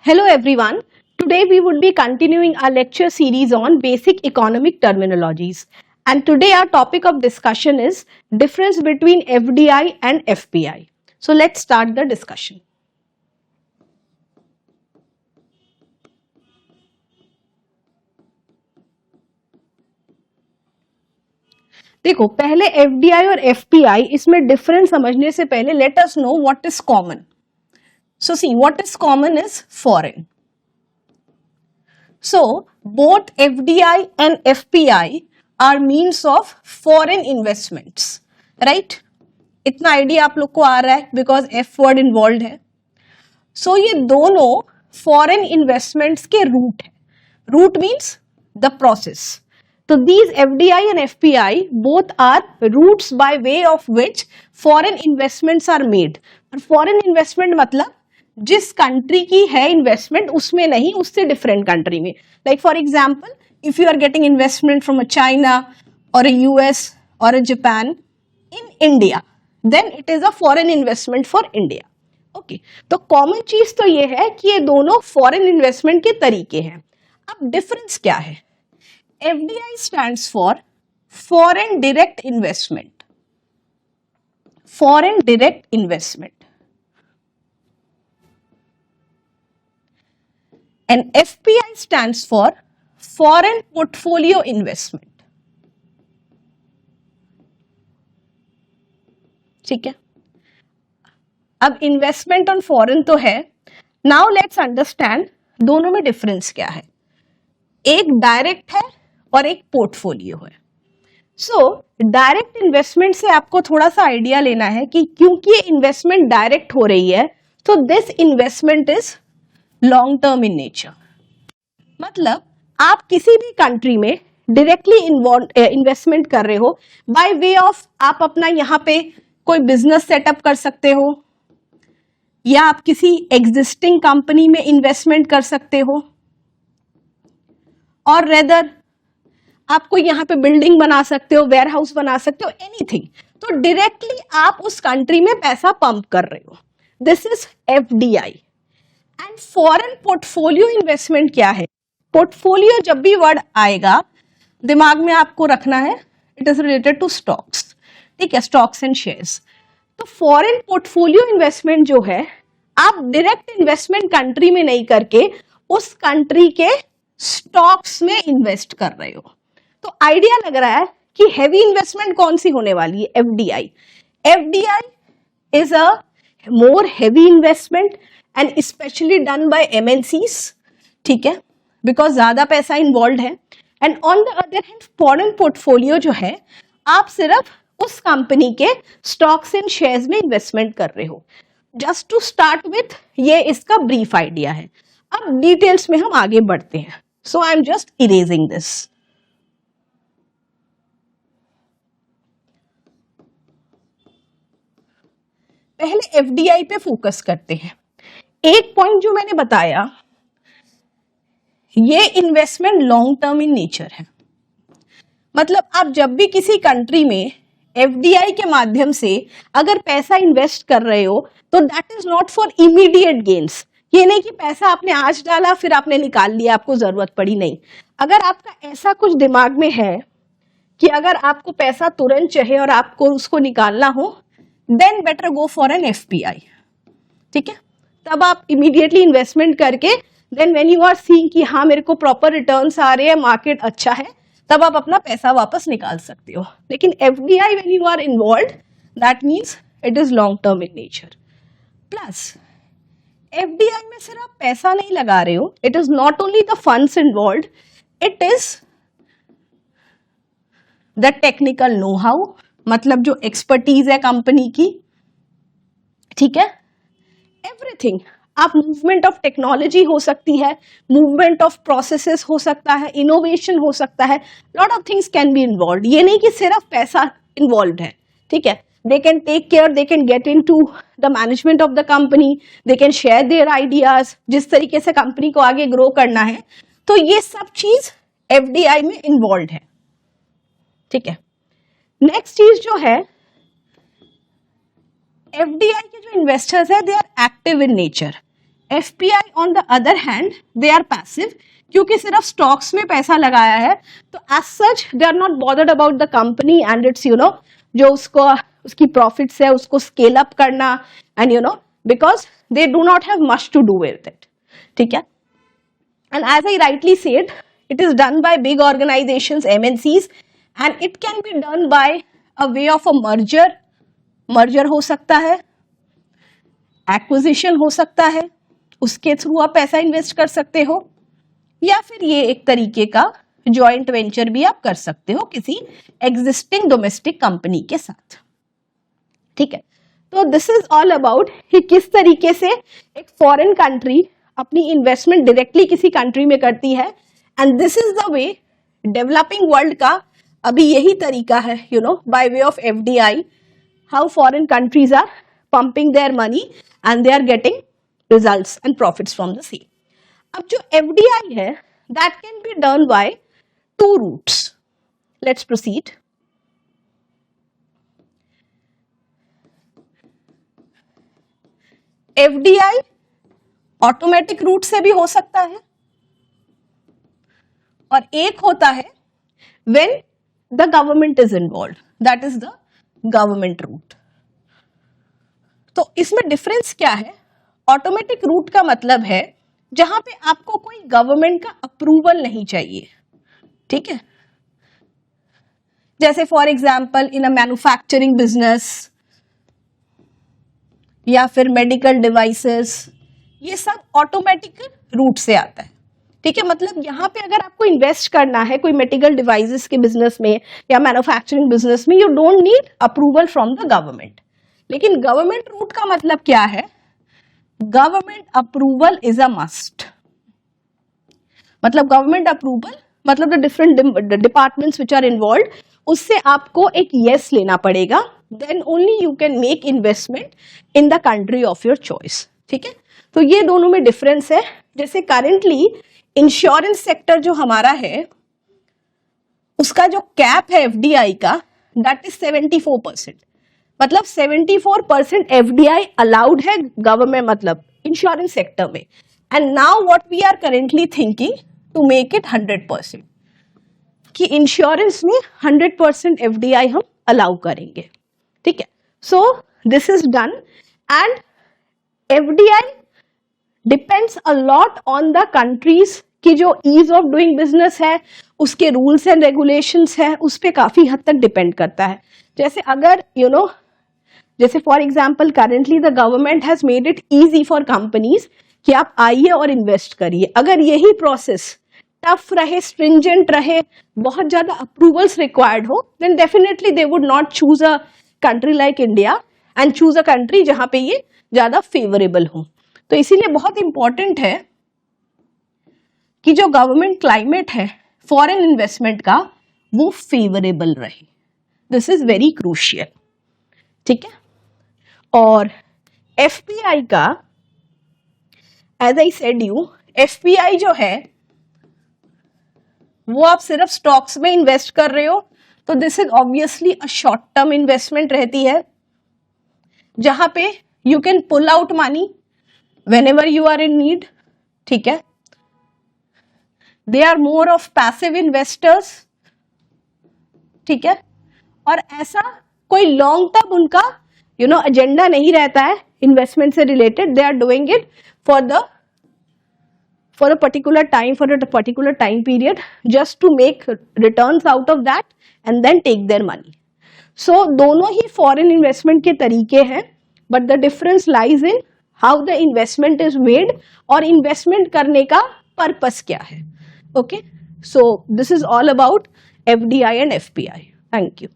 Hello everyone. Today we would be continuing our lecture series on basic economic terminologies. And today our topic of discussion is difference between FDI and FPI. So let's start the discussion. देखो पहले FDI और FPI इसमें difference समझने से पहले let us know what is common. So see, what is common is foreign. So both FDI and FPI are means of foreign investments, right? इतना idea आप लोग को आ रहा है बिकॉज F वर्ड इन्वॉल्व है. सो ये दोनों फॉरेन इन्वेस्टमेंट्स के रूट है. Route means the process. तो these FDI and FPI both are routes by way of which foreign investments are made. और फॉरेन इन्वेस्टमेंट मतलब जिस कंट्री की है इन्वेस्टमेंट उसमें नहीं, उससे डिफरेंट कंट्री में. Like for example, if you are getting investment from a China और अ US और a Japan in India, then it is a foreign investment for India. Okay, तो कॉमन चीज तो ये है कि ये दोनों फॉरेन इन्वेस्टमेंट के तरीके हैं. अब डिफरेंस क्या है? FDI stands for foreign direct investment. Foreign direct investment. And FPI stands for foreign portfolio investment. ठीक है. अब इन्वेस्टमेंट ऑन फॉरेन तो है. नाउ लेट्स अंडरस्टैंड दोनों में डिफरेंस क्या है. एक डायरेक्ट है और एक पोर्टफोलियो है. सो डायरेक्ट इन्वेस्टमेंट से आपको थोड़ा सा आइडिया लेना है कि क्योंकि ये इन्वेस्टमेंट डायरेक्ट हो रही है तो this investment is long term in nature. मतलब आप किसी भी कंट्री में डायरेक्टली इन्वेस्टमेंट कर रहे हो बाय वे ऑफ आप अपना यहाँ पे कोई बिजनेस सेटअप कर सकते हो या आप किसी एग्जिस्टिंग कंपनी में इन्वेस्टमेंट कर सकते हो और रेदर आपको यहाँ पे बिल्डिंग बना सकते हो, वेयर हाउस बना सकते हो, एनीथिंग. तो डायरेक्टली आप उस कंट्री में पैसा पंप कर रहे हो. This is FDI. And foreign portfolio investment क्या है? पोर्टफोलियो जब भी वर्ड आएगा दिमाग में आपको रखना है, it is related to stocks. ठीक है, स्टॉक्स एंड शेयर्स. तो फॉरेन पोर्टफोलियो इन्वेस्टमेंट जो है आप डायरेक्ट इन्वेस्टमेंट कंट्री में नहीं करके उस कंट्री के स्टॉक्स में इन्वेस्ट कर रहे हो. तो आइडिया लग रहा है कि हैवी इन्वेस्टमेंट कौन सी होने वाली है? FDI. FDI is a more heavy investment and specially done by MNCs. ठीक है, बिकॉज ज्यादा पैसा इन्वॉल्व है. And on the other hand foreign portfolio जो है आप सिर्फ उस कंपनी के स्टॉक्स एंड शेयर्स में इन्वेस्टमेंट कर रहे हो. जस्ट टू स्टार्ट विथ ये इसका ब्रीफ आइडिया है. अब डिटेल्स में हम आगे बढ़ते हैं. So I am just erasing this. पहले FDI पे फोकस करते हैं. एक पॉइंट जो मैंने बताया, ये investment long term in nature है. मतलब आप जब भी किसी कंट्री में FDI के माध्यम से अगर पैसा इन्वेस्ट कर रहे हो तो that is not for immediate gains. ये नहीं कि पैसा आपने आज डाला फिर आपने निकाल लिया, आपको जरूरत पड़ी, नहीं. अगर आपका ऐसा कुछ दिमाग में है कि अगर आपको पैसा तुरंत चाहिए और आपको उसको निकालना हो, then better go for an FPI. ठीक है, तब आप इमीडिएटली इन्वेस्टमेंट करके then when you are seeing कि हाँ मेरे को प्रॉपर रिटर्न्स आ रहे हैं, मार्केट अच्छा है, तब आप अपना पैसा वापस निकाल सकते हो. लेकिन FDI when you are involved that means it is long term in nature. Plus FDI में सिर्फ आप पैसा नहीं लगा रहे हो, it is not only the funds involved, it is the technical know how. मतलब जो एक्सपर्टीज है कंपनी की. ठीक है, एवरीथिंग. आप मूवमेंट ऑफ टेक्नोलॉजी हो सकती है, मूवमेंट ऑफ प्रोसेसेस हो सकता है, इनोवेशन हो सकता है, lot of things can be involve. ये नहीं कि सिर्फ पैसा इन्वॉल्व है. ठीक है, they can take care, they can get into the management of the company, they can share their ideas, जिस तरीके से कंपनी को आगे ग्रो करना है. तो ये सब चीज FDI में इन्वॉल्व है. ठीक है, नेक्स्ट चीज जो है, FDI के जो इन्वेस्टर्स है they are active in nature. FPI on the other hand, they are passive, क्योंकि सिर्फ स्टॉक्स में पैसा लगाया है, तो as such they are not bothered about the company and its जो उसकी प्रॉफिट्स है उसको स्केल अप करना, and because they do not have much to do with it. ठीक है. And as I rightly said, it is done by big organizations, MNCs, and it can be done by a way of a merger. Merger हो सकता है, acquisition हो सकता है, उसके through आप पैसा इन्वेस्ट कर सकते हो, या फिर ये एक तरीके का जॉइंट वेंचर भी आप कर सकते हो किसी एग्जिस्टिंग डोमेस्टिक कंपनी के साथ. ठीक है. तो दिस इज ऑल अबाउट कि किस तरीके से एक फॉरेन कंट्री अपनी इन्वेस्टमेंट डायरेक्टली किसी कंट्री में करती है, and this is the way developing world का अभी यही तरीका है, by way of FDI, how foreign countries are pumping their money and they are getting results and profits from the same. अब जो FDI है, that can be done by 2 routes. Let's proceed. FDI automatic route से भी हो सकता है, और एक होता है when the government is involved, that is the government route. तो इसमें डिफरेंस क्या है? ऑटोमेटिक रूट का मतलब है जहां पे आपको कोई गवर्नमेंट का अप्रूवल नहीं चाहिए. ठीक है. जैसे for example in a manufacturing business या फिर मेडिकल डिवाइसेस, ये सब ऑटोमेटिक रूट से आता है. ठीक है. मतलब यहाँ पे अगर आपको इन्वेस्ट करना है कोई मेडिकल डिवाइसेस के बिजनेस में या मैन्युफैक्चरिंग बिजनेस में, you don't need approval from the government. लेकिन गवर्नमेंट रूट का मतलब क्या है? Government approval is a must. मतलब गवर्नमेंट अप्रूवल मतलब the different departments which are involve, उससे आपको एक येस लेना पड़ेगा, then only you can make investment in the country of your choice. ठीक है. तो ये दोनों में डिफरेंस है. जैसे करेंटली इंश्योरेंस सेक्टर जो हमारा है, उसका जो कैप है FDI का, दैट इज 74%. मतलब 74% FDI अलाउड है गवर्नमेंट, मतलब इंश्योरेंस सेक्टर में. And now what we are currently thinking to make it 100%, कि इंश्योरेंस में 100% FDI हम अलाउ करेंगे. ठीक है. So this is done, and FDI depends a lot on the countries की जो ईज ऑफ डूइंग बिजनेस है, उसके रूल्स एंड रेगुलेशंस है, उस पर काफी हद तक डिपेंड करता है. जैसे अगर जैसे for example currently the government has made it easy for companies कि आप आइए और इन्वेस्ट करिए. अगर यही प्रोसेस टफ रहे, स्ट्रिंजेंट रहे, बहुत ज्यादा अप्रूवल्स रिक्वायर्ड हो, then definitely they would not choose a country like India and choose a country जहां पे ये ज्यादा फेवरेबल हो. तो इसीलिए बहुत इंपॉर्टेंट है कि जो गवर्नमेंट क्लाइमेट है फॉरेन इन्वेस्टमेंट का, वो फेवरेबल रहे. This is very crucial. ठीक है. और FPI का, as I said you, FPI जो है वो आप सिर्फ स्टॉक्स में इन्वेस्ट कर रहे हो, तो this is obviously a short term investment रहती है, जहां पे you can pull out money whenever you are in need. ठीक है. They are more of passive investors. ठीक है. और ऐसा कोई लॉन्ग टर्म उनका एजेंडा नहीं रहता है इन्वेस्टमेंट से related. They are doing it for a particular time period, just to make returns out of that and then take their money. So दोनों ही foreign investment के तरीके हैं, but the difference lies in how the investment is made और investment करने का purpose क्या है. Okay, so this is all about FDI and FPI. Thank you.